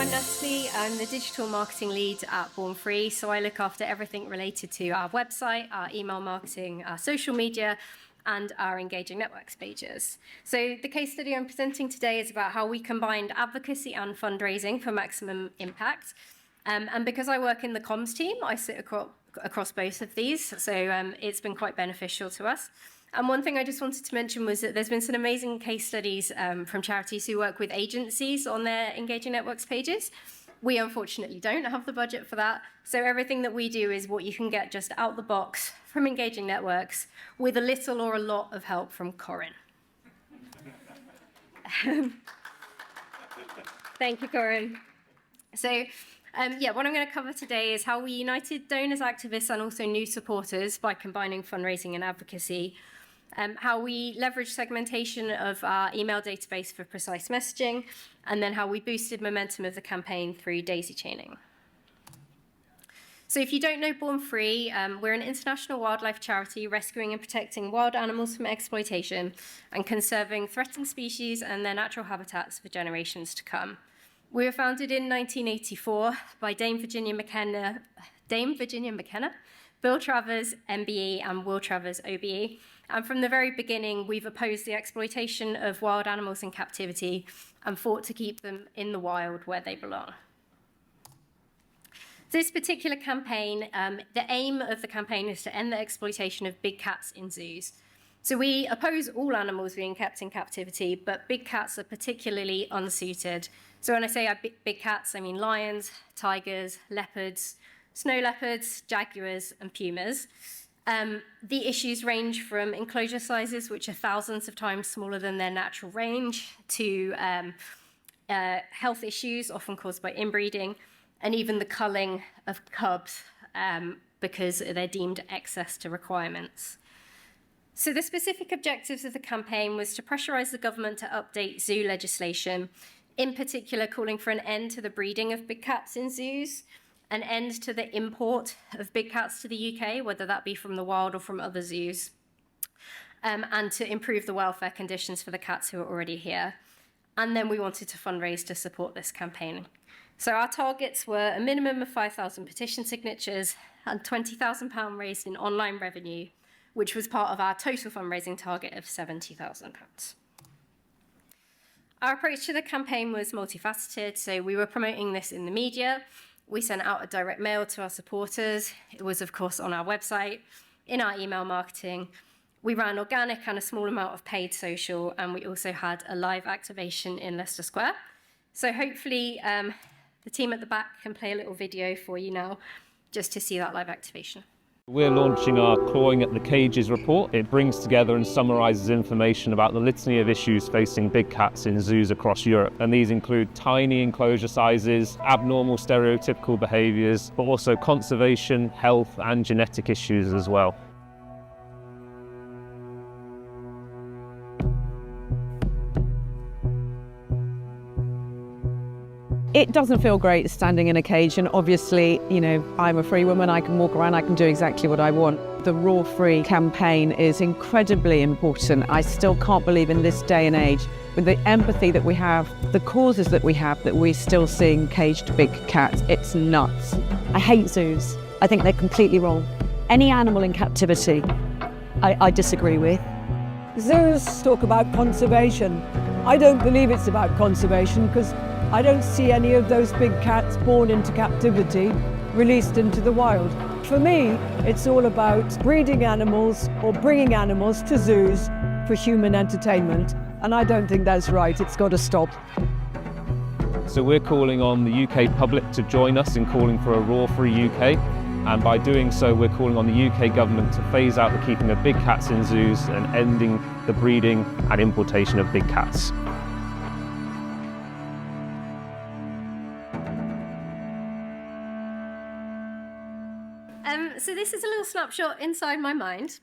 I'm Natalie. I'm the digital marketing lead at Born Free. So I look after everything related to our website, our email marketing, our social media, and our engaging networks pages. So the case study I'm presenting today is about how we combined advocacy and fundraising for maximum impact. And because I work in the comms team, I sit across both of these. So it's been quite beneficial to us. And one thing I just wanted to mention was that there's been some amazing case studies from charities who work with agencies on their engaging networks pages. We unfortunately don't have the budget for that. So everything that we do is what you can get just out the box from engaging networks with a little or a lot of help from Corinne. Thank you, Corinne. So what I'm going to cover today is how we united donors, activists, and also new supporters by combining fundraising and advocacy. How we leveraged segmentation of our email database for precise messaging, and then how we boosted momentum of the campaign through daisy chaining. So if you don't know Born Free, we're an international wildlife charity rescuing and protecting wild animals from exploitation and conserving threatened species and their natural habitats for generations to come. We were founded in 1984 by Dame Virginia McKenna, Bill Travers, MBE, and Will Travers, OBE. And from the very beginning, we've opposed the exploitation of wild animals in captivity and fought to keep them in the wild where they belong. This particular campaign, the aim of the campaign is to end the exploitation of big cats in zoos. So we oppose all animals being kept in captivity, but big cats are particularly unsuited. So when I say big cats, I mean lions, tigers, leopards, snow leopards, jaguars, and pumas. The issues range from enclosure sizes, which are thousands of times smaller than their natural range, to health issues, often caused by inbreeding, and even the culling of cubs because they're deemed excess to requirements. So the specific objectives of the campaign was to pressurize the government to update zoo legislation, in particular calling for an end to the breeding of big cats in zoos, an end to the import of big cats to the UK, whether that be from the wild or from other zoos, and to improve the welfare conditions for the cats who are already here. And then we wanted to fundraise to support this campaign. So our targets were a minimum of 5,000 petition signatures and £20,000 raised in online revenue, which was part of our total fundraising target of £70,000. Our approach to the campaign was multifaceted, so we were promoting this in the media. We sent out a direct mail to our supporters. It was, of course, on our website, in our email marketing. We ran organic and a small amount of paid social, and we also had a live activation in Leicester Square. So hopefully the team at the back can play a little video for you now, just to see that live activation. We're launching our Clawing at the Cages report. It brings together and summarises information about the litany of issues facing big cats in zoos across Europe. And these include tiny enclosure sizes, abnormal stereotypical behaviours, but also conservation, health and genetic issues as well. It doesn't feel great standing in a cage, and obviously, I'm a free woman, I can walk around, I can do exactly what I want. The Raw Free campaign is incredibly important. I still can't believe in this day and age, with the empathy that we have, the causes that we have, that we're still seeing caged big cats. It's nuts. I hate zoos. I think they're completely wrong. Any animal in captivity, I disagree with. Zoos talk about conservation. I don't believe it's about conservation because I don't see any of those big cats born into captivity released into the wild. For me, it's all about breeding animals or bringing animals to zoos for human entertainment, and I don't think that's right. It's got to stop. So we're calling on the UK public to join us in calling for a Raw Free UK, and by doing so we're calling on the UK government to phase out the keeping of big cats in zoos and ending the breeding and importation of big cats. So this is a little snapshot inside my mind.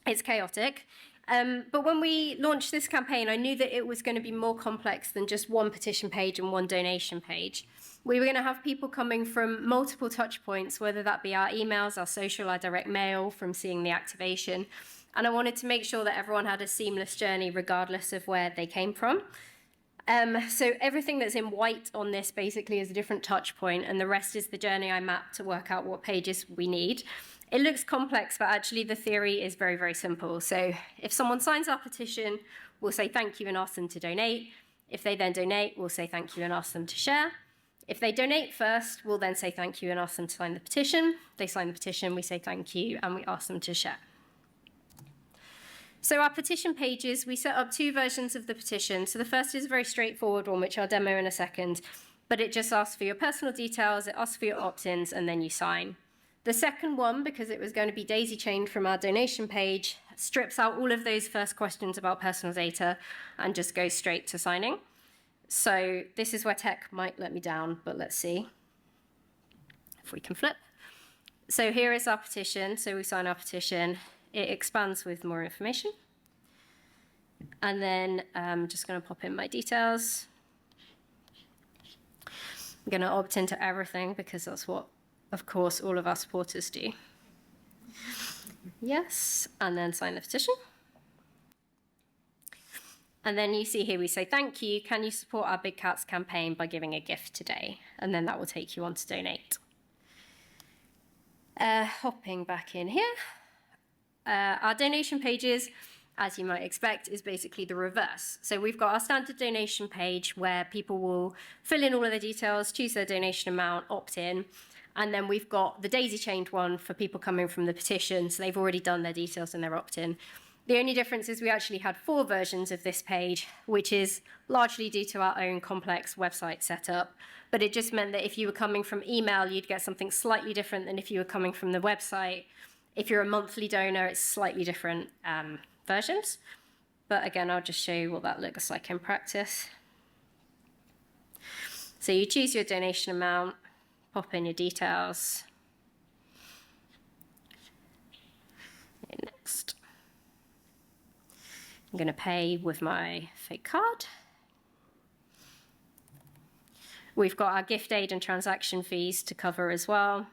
It's chaotic. But when we launched this campaign, I knew that it was going to be more complex than just one petition page and one donation page. We were going to have people coming from multiple touch points, whether that be our emails, our social, our direct mail, from seeing the activation. And I wanted to make sure that everyone had a seamless journey regardless of where they came from. So everything that's in white on this basically is a different touch point, and the rest is the journey I mapped to work out what pages we need. It looks complex, but actually the theory is very, very simple. So if someone signs our petition, we'll say thank you and ask them to donate. If they then donate, we'll say thank you and ask them to share. If they donate first, we'll then say thank you and ask them to sign the petition. They sign the petition, we say thank you, and we ask them to share. So our petition pages, we set up 2 versions of the petition. So the first is a very straightforward one, which I'll demo in a second, but it just asks for your personal details, it asks for your opt-ins, and then you sign. The second one, because it was going to be daisy-chained from our donation page, strips out all of those first questions about personal data and just goes straight to signing. So this is where tech might let me down, but let's see if we can flip. So here is our petition. So we sign our petition. It expands with more information. And then I'm just going to pop in my details. I'm going to opt into everything because that's what, of course, all of our supporters do. Yes, and then sign the petition. And then you see here we say, thank you, can you support our Big Cats campaign by giving a gift today? And then that will take you on to donate. Hopping back in here. Our donation pages, as you might expect, is basically the reverse. So we've got our standard donation page where people will fill in all of their details, choose their donation amount, opt in, and then we've got the daisy-chained one for people coming from the petition, so they've already done their details and their opt-in. The only difference is we actually had 4 versions of this page, which is largely due to our own complex website setup, but it just meant that if you were coming from email, you'd get something slightly different than if you were coming from the website. If you're a monthly donor, it's slightly different versions. But again, I'll just show you what that looks like in practice. So you choose your donation amount, pop in your details. Next. I'm going to pay with my fake card. We've got our gift aid and transaction fees to cover as well.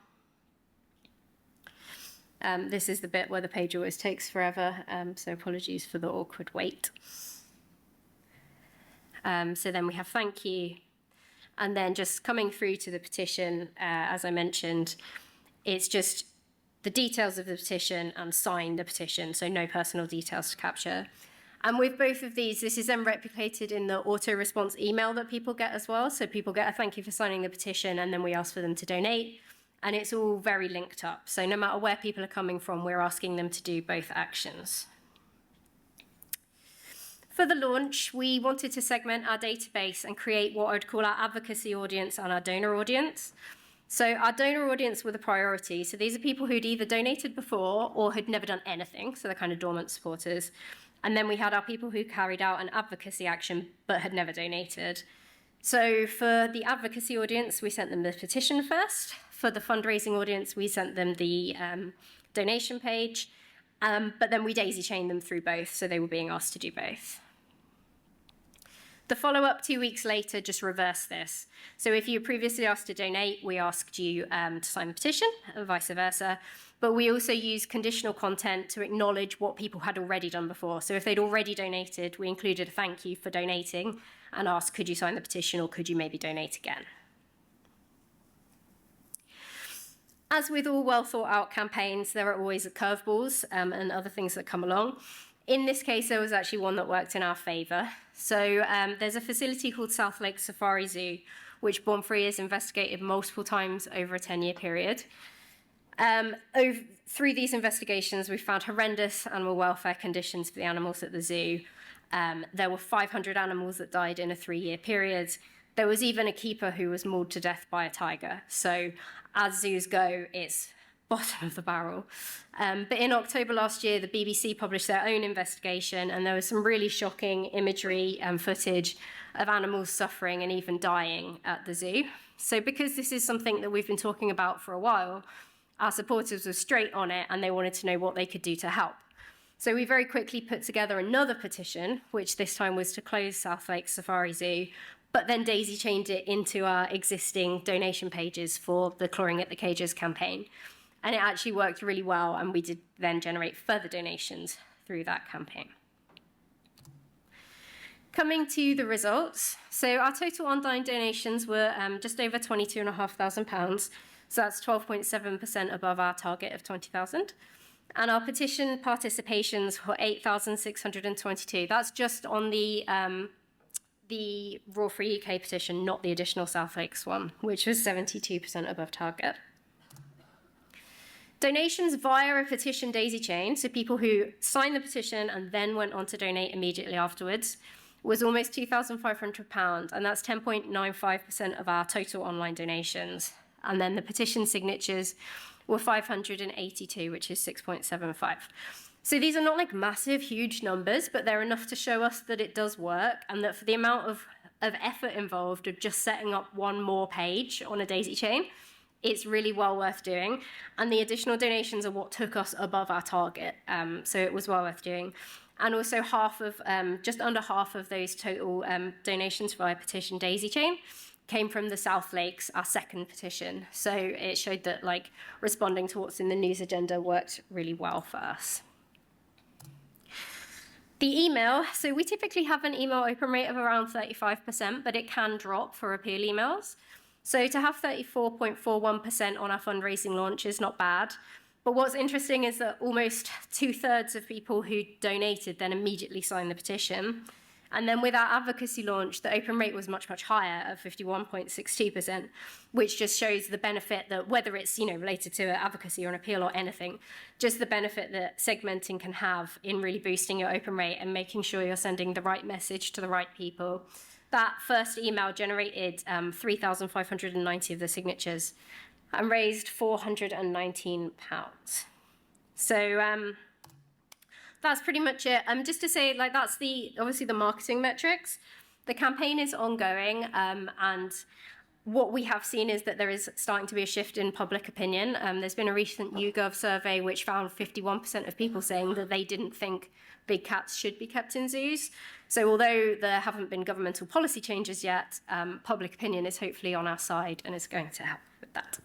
This is the bit where the page always takes forever, so apologies for the awkward wait. So then we have thank you, and then just coming through to the petition, as I mentioned, it's just the details of the petition and sign the petition, so no personal details to capture. And with both of these, this is then replicated in the auto-response email that people get as well. So people get a thank you for signing the petition, and then we ask for them to donate. And it's all very linked up. So no matter where people are coming from, we're asking them to do both actions. For the launch, we wanted to segment our database and create what I'd call our advocacy audience and our donor audience. So our donor audience were the priority. So these are people who'd either donated before or had never done anything. So they're kind of dormant supporters. And then we had our people who carried out an advocacy action but had never donated. So for the advocacy audience, we sent them the petition first. For the fundraising audience, we sent them the donation page, but then we daisy-chained them through both, so they were being asked to do both. The follow-up 2 weeks later just reversed this. So if you were previously asked to donate, we asked you to sign the petition, and vice versa. But we also used conditional content to acknowledge what people had already done before. So if they'd already donated, we included a thank you for donating and asked, could you sign the petition or could you maybe donate again? As with all well-thought-out campaigns, there are always curveballs and other things that come along. In this case, there was actually one that worked in our favour. So there's a facility called South Lake Safari Zoo, which Born Free has investigated multiple times over a 10-year period. Through these investigations, we found horrendous animal welfare conditions for the animals at the zoo. There were 500 animals that died in a 3-year period. There was even a keeper who was mauled to death by a tiger. So as zoos go, it's bottom of the barrel. But in October last year, the BBC published their own investigation, and there was some really shocking imagery and footage of animals suffering and even dying at the zoo. So because this is something that we've been talking about for a while, our supporters were straight on it, and they wanted to know what they could do to help. So we very quickly put together another petition, which this time was to close South Lake Safari Zoo, but then daisy-chained it into our existing donation pages for the Clawing at the Cages campaign. And it actually worked really well, and we did then generate further donations through that campaign. Coming to the results, so our total online donations were just over £22,500, so that's 12.7% above our target of 20,000. And our petition participations were 8,622. That's just on the Raw Free UK petition, not the additional South Lakes one, which was 72% above target. Donations via a petition daisy chain, so people who signed the petition and then went on to donate immediately afterwards, was almost £2,500, and that's 10.95% of our total online donations. And then the petition signatures were 582, which is 6.75. So these are not like massive, huge numbers, but they're enough to show us that it does work, and that for the amount of effort involved of just setting up one more page on a daisy chain, it's really well worth doing. And the additional donations are what took us above our target, so it was well worth doing. And also just under half of those total donations via petition daisy chain came from the South Lakes, our second petition. So it showed that like responding to what's in the news agenda worked really well for us. The email, so we typically have an email open rate of around 35%, but it can drop for appeal emails. So to have 34.41% on our fundraising launch is not bad. But what's interesting is that almost 2/3 of people who donated then immediately signed the petition. And then with our advocacy launch, the open rate was much, much higher at 51.62%, which just shows the benefit that whether it's related to advocacy or an appeal or anything, just the benefit that segmenting can have in really boosting your open rate and making sure you're sending the right message to the right people. That first email generated 3,590 of the signatures and raised £419. So that's pretty much it. Just to say, like, that's obviously the marketing metrics. The campaign is ongoing, and what we have seen is that there is starting to be a shift in public opinion. There's been a recent YouGov survey which found 51% of people saying that they didn't think big cats should be kept in zoos. So although there haven't been governmental policy changes yet, public opinion is hopefully on our side and is going to help with that.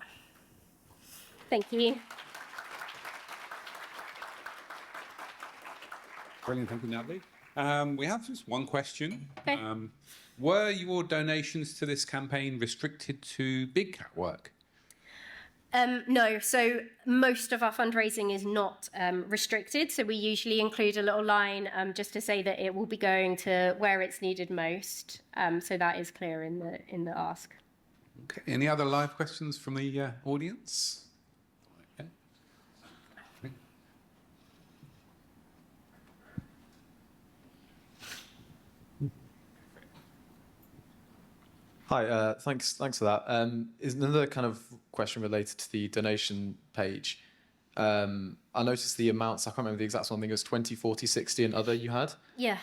Thank you. Brilliant, thank you, Natalie. We have just one question. Okay. Were your donations to this campaign restricted to big cat work? No, so most of our fundraising is not restricted. So we usually include a little line just to say that it will be going to where it's needed most. So that is clear in the ask. Okay. Any other live questions from the audience? Okay. Hi, thanks for that. Is another kind of question related to the donation page. I noticed the amounts, I can't remember the exact one, I think it was 20, 40, 60 and other you had. Yeah.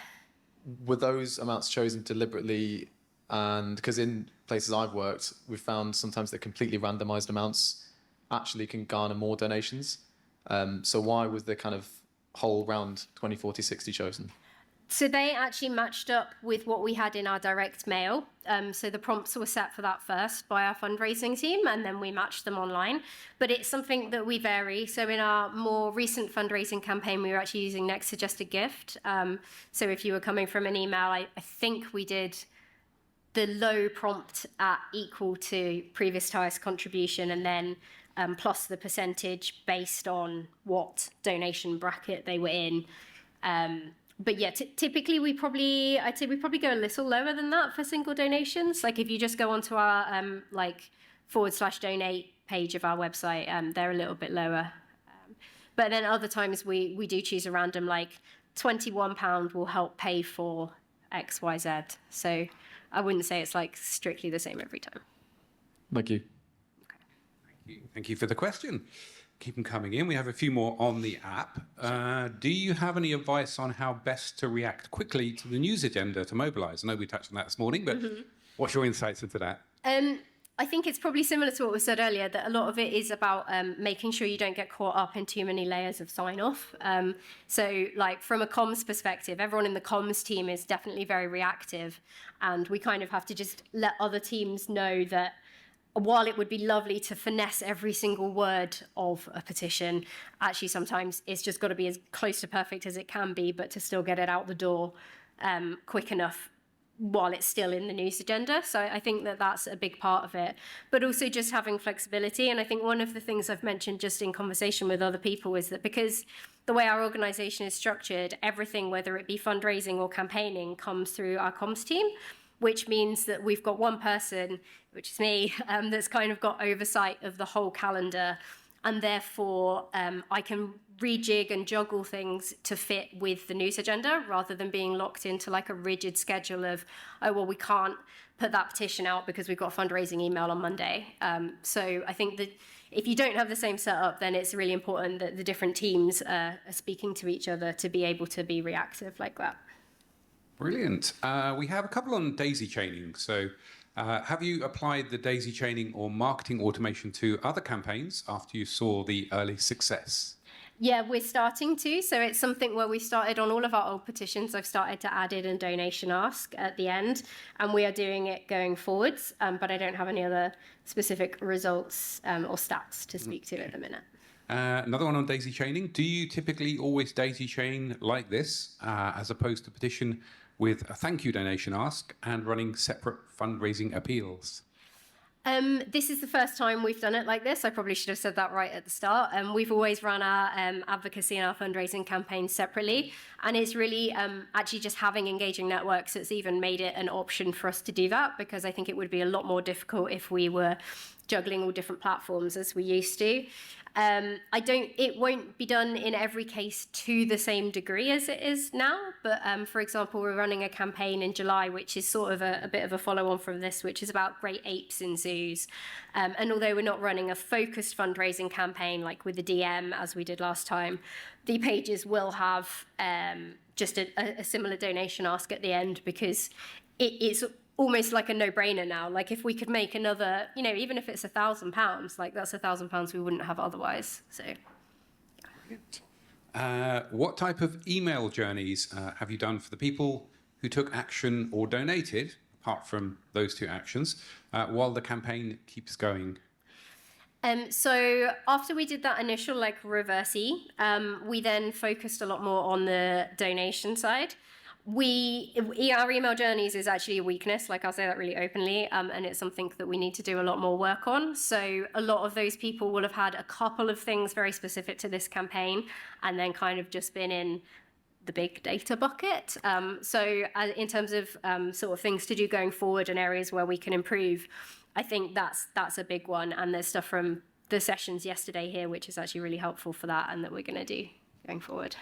Were those amounts chosen deliberately? And because in places I've worked, we've found sometimes that completely randomized amounts actually can garner more donations. So why was the kind of whole round 20, 40, 60 chosen? So they actually matched up with what we had in our direct mail. So the prompts were set for that first by our fundraising team, and then we matched them online. But it's something that we vary. So in our more recent fundraising campaign, we were actually using next suggested gift. So if you were coming from an email, I think we did the low prompt at equal to previous highest contribution, and then plus the percentage based on what donation bracket they were in. But yeah, typically I'd say we probably go a little lower than that for single donations. Like if you just go onto our /donate page of our website, they're a little bit lower. But then other times we do choose a random, like £21 will help pay for X, Y, Z. So I wouldn't say it's like strictly the same every time. Thank you. Thank you for the question. Keep them coming in. We have a few more on the app. Do you have any advice on how best to react quickly to the news agenda to mobilise? I know we touched on that this morning, but what's your insights into that? I think it's probably similar to what was said earlier, that a lot of it is about making sure you don't get caught up in too many layers of sign-off. So like from a comms perspective, everyone in the comms team is definitely very reactive, and we kind of have to just let other teams know that while it would be lovely to finesse every single word of a petition, actually sometimes it's just got to be as close to perfect as it can be, but to still get it out the door quick enough while it's still in the news agenda. So I think that that's a big part of it, but also just having flexibility. And I think one of the things I've mentioned just in conversation with other people is that because the way our organization is structured, everything, whether it be fundraising or campaigning, comes through our comms team, which means that we've got one person, which is me, that's kind of got oversight of the whole calendar. And therefore, I can rejig and juggle things to fit with the news agenda rather than being locked into like a rigid schedule of, oh, well, we can't put that petition out because we've got a fundraising email on Monday. So I think that if you don't have the same setup, then it's really important that the different teams are speaking to each other to be able to be reactive like that. Brilliant. We have a couple on daisy chaining. So have you applied the daisy chaining or marketing automation to other campaigns after you saw the early success? Yeah, we're starting to. So it's something where we started on all of our old petitions. I've started to add in a donation ask at the end, and we are doing it going forwards. But I don't have any other specific results or stats to speak to at the minute. Another one on daisy chaining. Do you typically always daisy chain like this, as opposed to petition with a thank you donation ask and running separate fundraising appeals? This is the first time we've done it like this. I probably should have said that right at the start. We've always run our advocacy and our fundraising campaigns separately. And it's really actually just having engaging networks that's even made it an option for us to do that, because I think it would be a lot more difficult if we were juggling all different platforms as we used to. It won't be done in every case to the same degree as it is now. But for example, we're running a campaign in July, which is sort of a bit of a follow on from this, which is about great apes in zoos. And although we're not running a focused fundraising campaign like with the DM as we did last time, the pages will have just a similar donation ask at the end, because it's almost like a no-brainer now. Like if we could make another, even if it's £1,000, like that's £1,000 we wouldn't have otherwise. So, what type of email journeys have you done for the people who took action or donated, apart from those two actions, while the campaign keeps going? So after we did that initial reverse-y, we then focused a lot more on the donation side. Our email journeys is actually a weakness, I'll say that really openly, and it's something that we need to do a lot more work on. So a lot of those people will have had a couple of things very specific to this campaign and then kind of just been in the big data bucket. So in terms of sort of things to do going forward and areas where we can improve, I think that's a big one. And there's stuff from the sessions yesterday here, which is actually really helpful for that and that we're going to do going forward.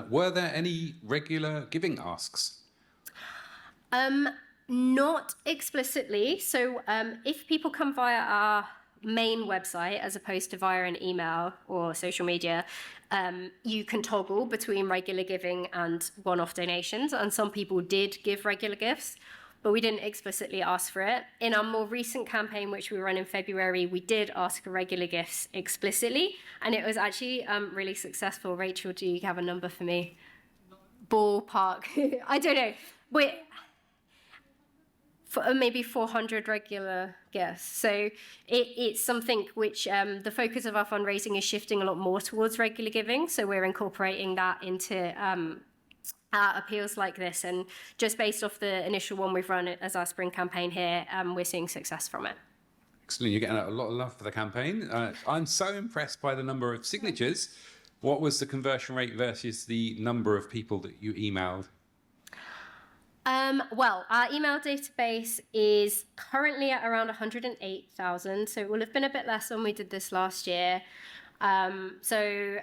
Were there any regular giving asks? Not explicitly. So if people come via our main website as opposed to via an email or social media, you can toggle between regular giving and one-off donations. And some people did give regular gifts, but we didn't explicitly ask for it. In our more recent campaign, which we ran in February, we did ask for regular gifts explicitly, and it was actually really successful. Rachel, do you have a number for me? Ballpark. I don't know. Maybe 400 regular gifts. So it's something which the focus of our fundraising is shifting a lot more towards regular giving. So we're incorporating that into appeals like this, and just based off the initial one we've run as our spring campaign here, we're seeing success from it. Excellent. You're getting a lot of love for the campaign. I'm so impressed by the number of signatures. What was the conversion rate versus the number of people that you emailed? Well, our email database is currently at around 108,000, so it will have been a bit less when we did this last year. So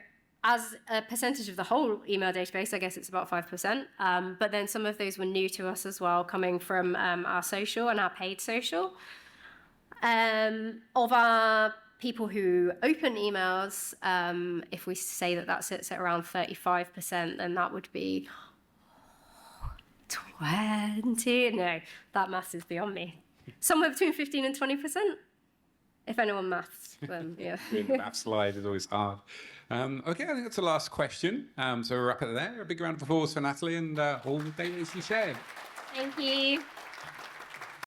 as a percentage of the whole email database, I guess it's about 5%. But then some of those were new to us as well, coming from our social and our paid social. Of our people who open emails, if we say that sits at around 35%, then that would be 20. No, that maths is beyond me. Somewhere between 15 and 20%. If anyone maths, then yeah. The math slide is always hard. Okay, I think that's the last question. So we'll wrap it there. A big round of applause for Natalie and all the data she shared. Thank you.